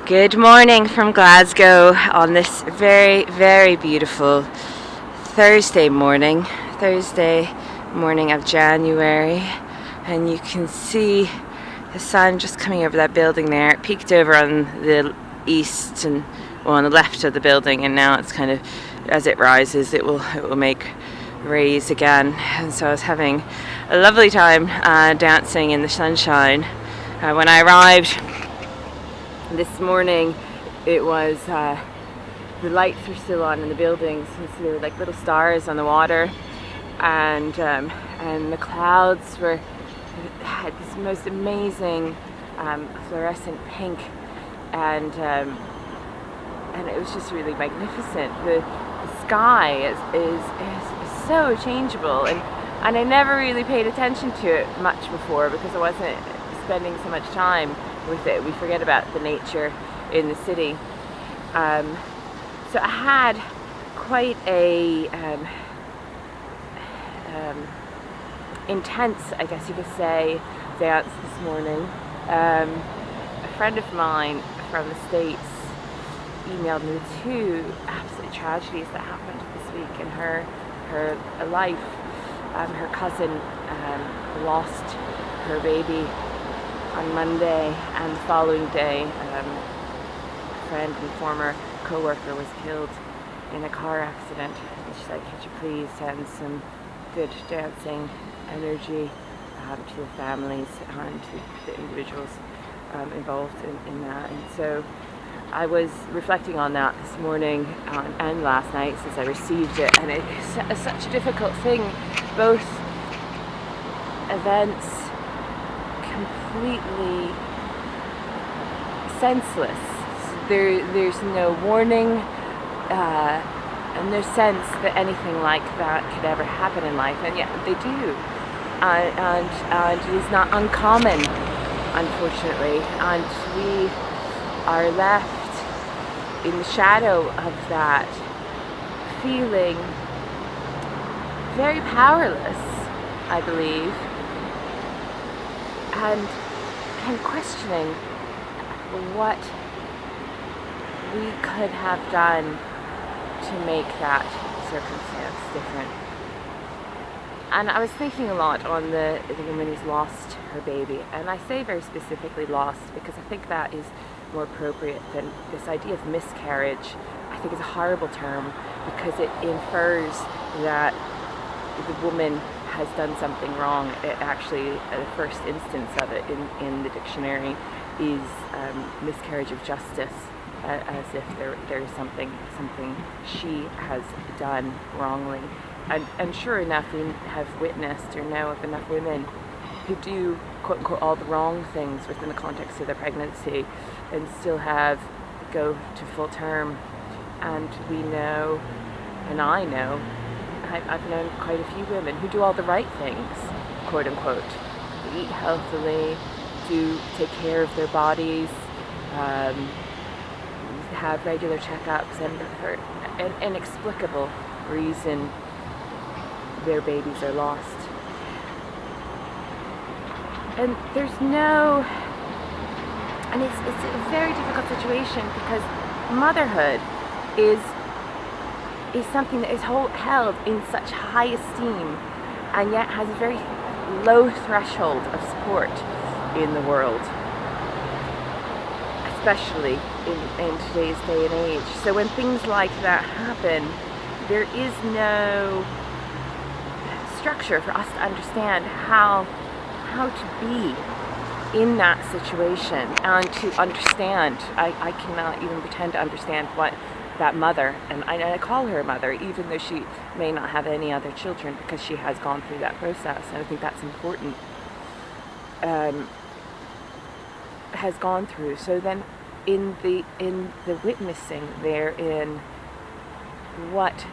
Good morning from Glasgow on this very, very beautiful Thursday morning of January, and you can see the sun just coming over that building there. It peaked over on the east and on the left of the building, and now it's kind of, as it rises, it will make rays again. And so I was having a lovely time dancing in the sunshine. When I arrived this morning, it was the lights were still on in the buildings, and so there were like little stars on the water, and the clouds had this most amazing fluorescent pink, and it was just really magnificent. The sky is so changeable, and I never really paid attention to it much before because I wasn't spending so much time with it. We forget about the nature in the city. So I had quite a intense, I guess you could say, dance this morning. A friend of mine from the States emailed me two absolute tragedies that happened this week in her life. Her cousin lost her baby on Monday, and the following day a friend and former co-worker was killed in a car accident. And she said, could you please send some good dancing energy to the families and to the individuals involved in that. And so I was reflecting on that this morning and last night since I received it, and it's such a difficult thing. Both events completely senseless. There's no warning and no sense that anything like that could ever happen in life, and yet they do. And it is not uncommon, unfortunately, and we are left in the shadow of that, feeling very powerless, I believe, and questioning what we could have done to make that circumstance different. And I was thinking a lot on the woman who's lost her baby, and I say very specifically lost because I think that is more appropriate than this idea of miscarriage. I think is a horrible term because it infers that the woman has done something wrong. It actually, the first instance of it in the dictionary is miscarriage of justice, as if there is something she has done wrongly. And sure enough, we have witnessed or know of enough women who do quote unquote all the wrong things within the context of their pregnancy and still go to full term. And we know, and I know, I've known quite a few women who do all the right things, quote unquote. They eat healthily, do take care of their bodies, have regular checkups, and for an inexplicable reason their babies are lost. And it's a very difficult situation because motherhood is something that is held in such high esteem and yet has a very low threshold of support in the world, especially in today's day and age. So when things like that happen, there is no structure for us to understand how to be in that situation and to understand. I cannot even pretend to understand what that mother, and I call her a mother even though she may not have any other children because she has gone through that process, and I think that's important, has gone through. So then in the witnessing therein, what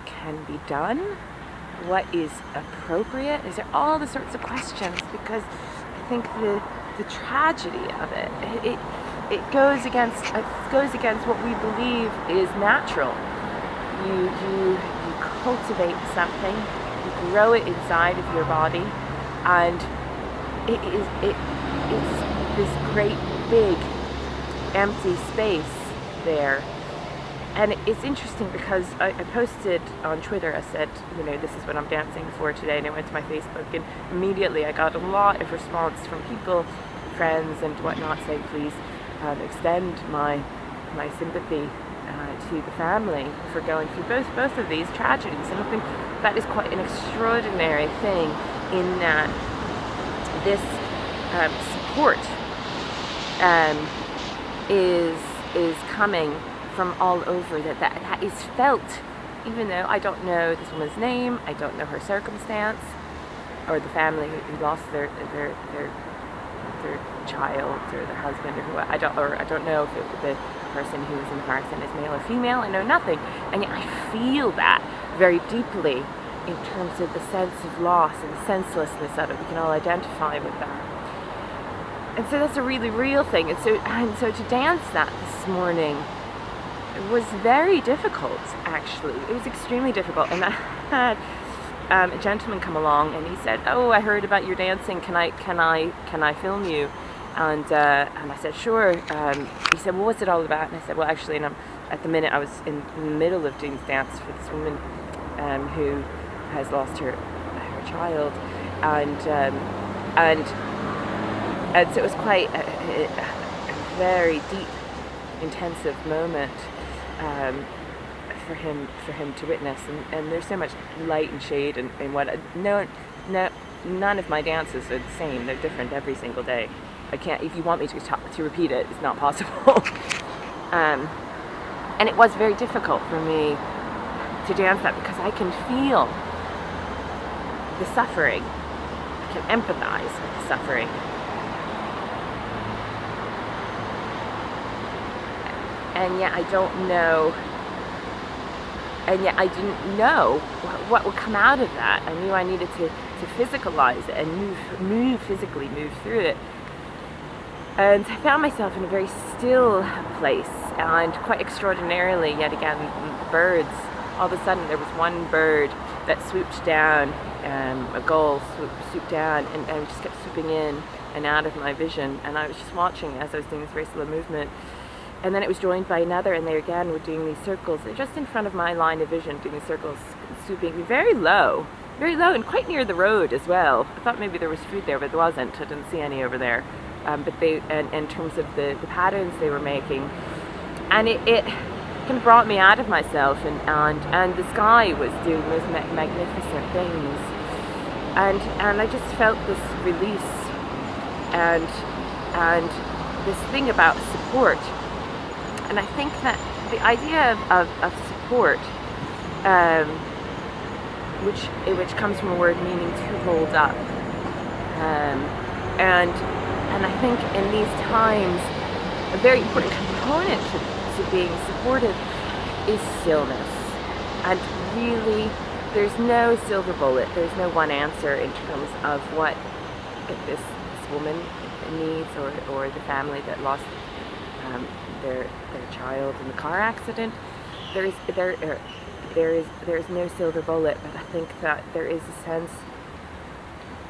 can be done, what is appropriate, is there all the sorts of questions, because I think the tragedy of it goes against what we believe is natural. You cultivate something, you grow it inside of your body, and it's this great big empty space there. And it's interesting because I posted on Twitter, I said, this is what I'm dancing for today, and I went to my Facebook, and immediately I got a lot of response from people, friends and whatnot, saying please extend my sympathy to the family for going through both of these tragedies. And I think that is quite an extraordinary thing, in that this support is coming from all over, that is felt, even though I don't know this woman's name, I don't know her circumstance, or the family who lost their child or their husband or who I don't know if the person who was in the car accident is male or female. I know nothing, and yet I feel that very deeply in terms of the sense of loss and the senselessness of it. We can all identify with that. And so that's a really real thing. And so to dance that this morning was very difficult, actually. It was extremely difficult. And I had a gentleman come along, and he said, "Oh, I heard about your dancing. Can I film you?" And I said, "Sure." He said, "Well, what's it all about?" And I said, "Well, actually, at the minute I was in the middle of doing this dance for this woman who has lost her child, and so it was quite a very deep, intensive moment for him to witness. And there's so much light and shade and what. None of my dances are the same. They're different every single day. I can't. If you want me to repeat it, it's not possible. And it was very difficult for me to dance that, because I can feel the suffering. I can empathize with the suffering. And yet I don't know, and yet I didn't know what would come out of that. I knew I needed to physicalize it and physically move through it. And I found myself in a very still place, and quite extraordinarily, yet again, birds. All of a sudden there was one bird that swooped down, a gull swooped down, and just kept swooping in and out of my vision. And I was just watching as I was doing this very slow movement. And then it was joined by another, and they again were doing these circles. They're just in front of my line of vision, doing circles, swooping very low, and quite near the road as well. I thought maybe there was food there, but there wasn't. I didn't see any over there. But they, and in terms of the patterns they were making, and it kind of brought me out of myself, and the sky was doing those magnificent things, and I just felt this release, and this thing about support. And I think that the idea of support, which comes from a word meaning to hold up, and I think in these times, a very important component to being supportive is stillness. And really, there's no silver bullet. There's no one answer in terms of what this woman needs, or the family that lost their child in the car accident. There is no silver bullet, but I think that there is a sense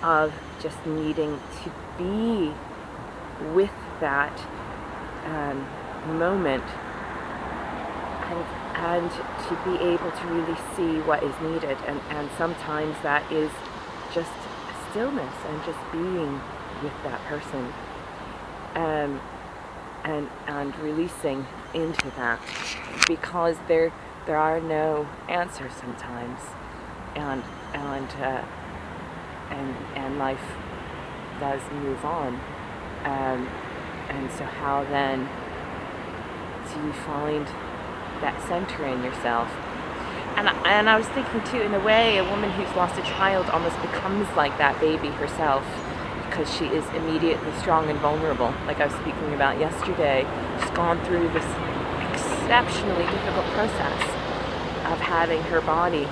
of just needing to be with that moment, and to be able to really see what is needed, and sometimes that is just stillness and just being with that person, and releasing into that, because there are no answers sometimes, and life does move on, and so how then do you find that center in yourself? And I was thinking too, in a way, a woman who's lost a child almost becomes like that baby herself, because she is immediately strong and vulnerable, like I was speaking about yesterday. She's gone through this exceptionally difficult process of having her body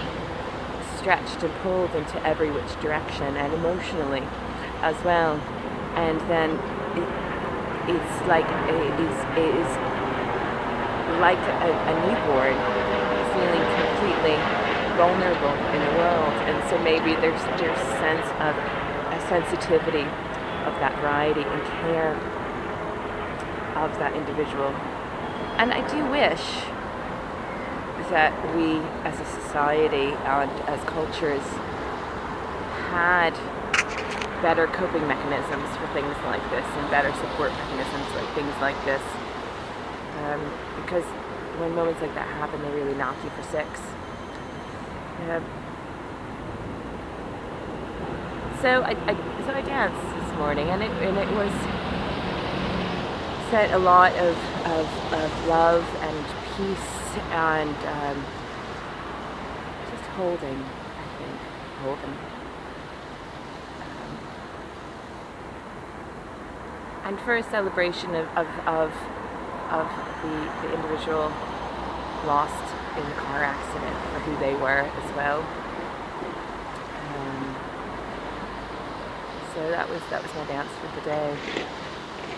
stretched and pulled into every which direction, and emotionally as well. And then it's like a newborn feeling completely vulnerable in the world. And so maybe there's a sense of a sensitivity of that variety and care of that individual. And I do wish that we as a society and as cultures had better coping mechanisms for things like this and better support mechanisms like things like this, because when moments like that happen, they really knock you for six. So I danced this morning, and it was said a lot of love and peace and just holding. I think holding. And for a celebration of the individual lost in the car accident for who they were as well. So that was my dance for the day.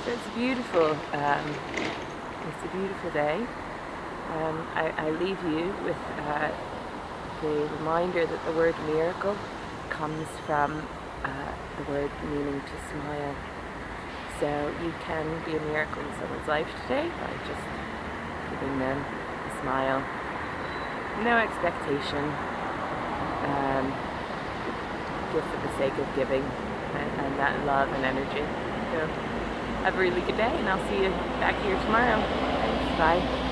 So it's beautiful. It's a beautiful day. I leave you with the reminder that the word miracle comes from the word meaning to smile. So you can be a miracle in someone's life today by just giving them a smile. No expectation. Give for the sake of giving and that love and energy. So have a really good day, and I'll see you back here tomorrow. Thanks. Bye.